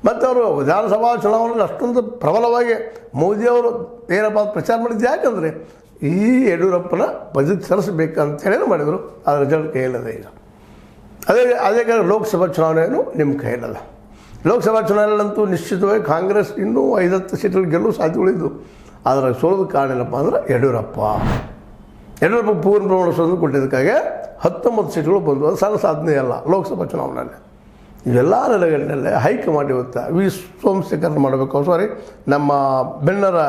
ಮತ್ತು ಅವರು ವಿಧಾನಸಭಾ ಚುನಾವಣೆಯಲ್ಲಿ ಅಷ್ಟೊಂದು ಪ್ರಬಲವಾಗಿ ಮೋದಿಯವರು ಏನಪ್ಪ ಪ್ರಚಾರ ಮಾಡಿದ್ದು ಯಾಕಂದರೆ ಈ ಯಡಿಯೂರಪ್ಪನ ಬಜೆಟ್ ಸರಿಸಬೇಕಂತೇಳಿ ಮಾಡಿದರು. ಆ ರಿಸಲ್ಟ್ ಕೈಯಲ್ಲದೆ ಈಗ ಅದೇ ಕಾರಣ ಲೋಕಸಭಾ ಚುನಾವಣೆಯೂ ನಿಮ್ಮ ಕೈಯಲ್ಲದ. ಲೋಕಸಭಾ ಚುನಾವಣೆಯಲ್ಲಂತೂ ನಿಶ್ಚಿತವಾಗಿ ಕಾಂಗ್ರೆಸ್ ಇನ್ನೂ 5-10 ಸೀಟ್ಗಳು ಗೆಲ್ಲುವ ಸಾಧ್ಯತೆಗಳಿದ್ದು. ಆದರೆ ಸೋಲೋದು ಕಾರಣ ಏನಪ್ಪ ಅಂದ್ರೆ ಯಡಿಯೂರಪ್ಪ ಪೂರ್ಣ ಪ್ರಮಾಣ ಸೋಲು ಕೊಟ್ಟಿದ್ದಕ್ಕಾಗಿ 19 ಸೀಟ್ಗಳು ಬಂದು. ಅದು ಸಣ್ಣ ಸಾಧನೆ ಅಲ್ಲ ಲೋಕಸಭಾ ಚುನಾವಣೆಯಲ್ಲಿ. ಇವೆಲ್ಲ ನೆಲೆಗಟ್ಟಿನಲ್ಲೇ ಹೈಕಮಾಂಡ್ ಇವತ್ತು ವಿ ಸೋಮಶೇಖರ್ ಮಾಡಬೇಕು. ಸಾರಿ, ನಮ್ಮ ಬೆನ್ನರ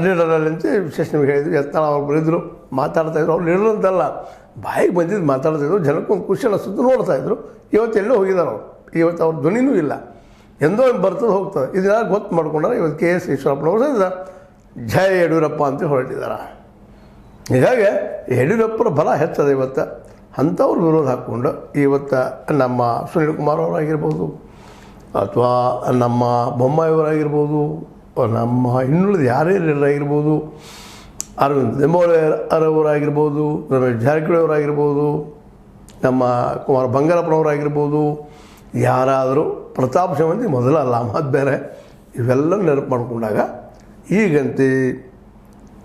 ಲೀಡರಲ್ಲಿ ಅಂತ ವಿಶೇಷ ನಿಮಗೆ ಹೇಳಿದ್ರು. ಯತ್ನಾಳ್ ಅವ್ರು ಬರೆದಿದ್ರು, ಮಾತಾಡ್ತಾಯಿದ್ರು. ಅವ್ರು ಲೀಡರ್ ಅಂತಲ್ಲ, ಬಾಯಿಗೆ ಬಂದಿದ್ದು ಮಾತಾಡ್ತಾಯಿದ್ರು. ಜನಕ್ಕೊಂದು ಖುಷಿ ಅನ್ನಿಸ್ತು ನೋಡ್ತಾಯಿದ್ರು. ಇವತ್ತೆಲ್ಲೋ ಹೋಗಿದ್ದಾರೆ ಅವರು. ಇವತ್ತು ಅವ್ರ ಧ್ವನಿನೂ ಇಲ್ಲ. ಎಂದೋ ಬರ್ತದೆ ಹೋಗ್ತದೆ. ಇದನ್ನೆಲ್ಲ ಗೊತ್ತು ಮಾಡ್ಕೊಂಡ್ರೆ ಇವತ್ತು KS ಈಶ್ವರಪ್ಪನವರು ಸಹಿತ ಜಯ ಯಡಿಯೂರಪ್ಪ ಅಂತ ಹೊರಟಿದ್ದಾರೆ. ಹೀಗಾಗಿ ಯಡಿಯೂರಪ್ಪನ ಬಲ ಹೆಚ್ಚದ ಇವತ್ತು. ಅಂಥವ್ರು ವಿರೋಧ ಹಾಕ್ಕೊಂಡು ಇವತ್ತು ನಮ್ಮ ಸುನೀಲ್ ಕುಮಾರ್ ಅವರಾಗಿರ್ಬೋದು, ಅಥವಾ ನಮ್ಮ ಬೊಮ್ಮಾಯಿಯವರಾಗಿರ್ಬೋದು, ನಮ್ಮ ಇನ್ನುಳಿದ ಯಾರೇ ಆಗಿರ್ಬೋದು, ಅರವಿಂದ್ ಲಿಂಬಾವಳಿಯವರಾಗಿರ್ಬೋದು, ರಮೇಶ್ ಜಾರಕಿಹೊಳಿ ಅವರಾಗಿರ್ಬೋದು, ನಮ್ಮ ಕುಮಾರ ಬಂಗಾರಪ್ಪನವರಾಗಿರ್ಬೋದು, ಯಾರಾದರೂ ಪ್ರತಾಪ್ ಸಿಂಹ ಮೊದಲಲ್ಲ ಮತ್ತು ಬೇರೆ ಇವೆಲ್ಲ ನೆನಪು ಮಾಡಿಕೊಂಡಾಗ ಈಗಂತೆ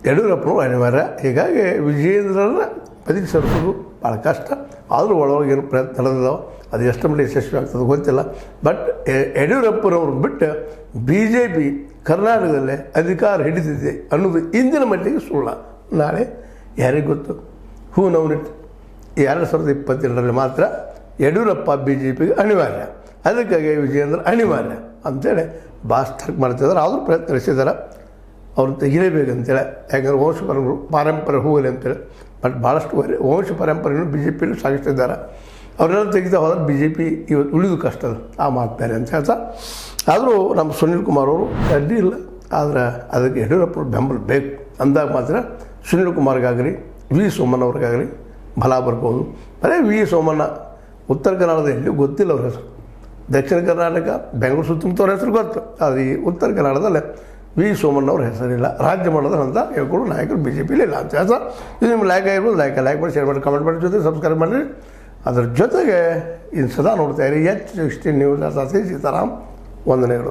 ಯಡಿಯೂರಪ್ಪನವರು ಅನಿವಾರ್ಯ. ಹೀಗಾಗಿ ವಿಜಯೇಂದ್ರನ ಬದಿಗೆ ಸರಿಸೋದು ಭಾಳ ಕಷ್ಟ. ಆದರೂ ಒಳಗೆ ಏನು ಪ್ರಯತ್ನ ನಡೆದಿದ್ದಾವೆ. ಅದು ಎಷ್ಟು ಮಟ್ಟಿಗೆ ಯಶಸ್ವಿ ಆಗ್ತದೆ ಗೊತ್ತಿಲ್ಲ. ಬಟ್ ಯಡಿಯೂರಪ್ಪನವ್ರು ಬಿಟ್ಟು BJP ಕರ್ನಾಟಕದಲ್ಲೇ ಅಧಿಕಾರ ಹಿಡಿದಿದೆ ಅನ್ನೋದು ಇಂದಿನ ಮಟ್ಟಿಗೆ ಸುಳ್ಳ. ನಾಳೆ ಯಾರಿಗೆ ಗೊತ್ತು? ಹೂ ನೌನಿಟ್ 2022ರಲ್ಲಿ ಮಾತ್ರ ಯಡಿಯೂರಪ್ಪ BJPಗೆ ಅನಿವಾರ್ಯ. ಅದಕ್ಕಾಗಿ ವಿಜಯೇಂದ್ರ ಅನಿವಾರ್ಯ ಅಂತೇಳಿ ಭಾಳ ಮಾಡ್ತಿದ್ದಾರೆ. ಆದರೂ ಪ್ರಯತ್ನ ನಡೆಸಿದ್ದಾರೆ. ಅವ್ರು ತೆಗಿಲೇಬೇಕಂತೇಳಿ. ಯಾಕಂದ್ರೆ ಪಾರಂಪರೆ ಹೋಗಲಿ ಅಂತೇಳಿ. ಬಟ್ ಭಾಳಷ್ಟು ವಂಶ ಪರಂಪರೆಯನ್ನು BJPಯಲ್ಲಿ ಸಾಗಿಸ್ತಿದ್ದಾರೆ. ಅವರೆಲ್ಲ ತೆಗಿತಾ ಹೋದ್ರೆ BJP ಇವತ್ತು ಉಳಿದು ಕಷ್ಟದ ಆ ಮಾತು ಬೇರೆ ಅಂತ ಹೇಳ್ತಾ. ಆದರೂ ನಮ್ಮ ಸುನೀಲ್ ಕುಮಾರ್ ಅವರು ಅಡ್ಡಿ ಇಲ್ಲ. ಆದರೆ ಅದಕ್ಕೆ ಯಡಿಯೂರಪ್ಪನ ಬೆಂಬಲ ಬೇಕು ಅಂದಾಗ ಮಾತ್ರ ಸುನೀಲ್ ಕುಮಾರ್ಗಾಗಲಿ ವಿ ಸೋಮಣ್ಣವ್ರಿಗಾಗಲಿ ಬಲ ಬರ್ಬೋದು. ಬರೀ ವಿ ಸೋಮಣ್ಣ ಉತ್ತರ ಕನ್ನಡದ ಎಲ್ಲಿ ಗೊತ್ತಿಲ್ಲ ಅವ್ರ ಹೆಸರು. ದಕ್ಷಿಣ ಕರ್ನಾಟಕ ಬೆಂಗಳೂರು ಸುತ್ತಮುತ್ತವ್ರ ಹೆಸರು ಗೊತ್ತು. ಆದರೆ ಈ ಉತ್ತರ ಕನ್ನಡದಲ್ಲೇ ವಿ ಸೋಮಣ್ಣವ್ರ ಹೆಸರಿಲ್ಲ. ರಾಜ್ಯ ಮಾಡೋದು ಅಂತ ಹೇಳ್ಕೊಂಡು ನಾಯಕರು BJPಲಿ ಇಲ್ಲ ಅಂತ ಹೇಳ್ತಾ. ಇದು ನಿಮ್ಮ ಲೈಕ್ ಆಗಿರ್ಬೋದು. ಲೈಕ್ ಮಾಡಿ, ಶೇರ್ ಮಾಡಿ, ಕಮೆಂಟ್ ಮಾಡಿ, ಜೊತೆ ಸಬ್ಸ್ಕ್ರೈಬ್ ಮಾಡಿರಿ. ಅದರ ಜೊತೆಗೆ ಇನ್ನು ಸದಾ ನೋಡ್ತಾ ಇರಿ H16 ನ್ಯೂಸ್. ಸತೀಶ್ ಸೀತಾರಾಮ್ ವಂದನೆಗಳು.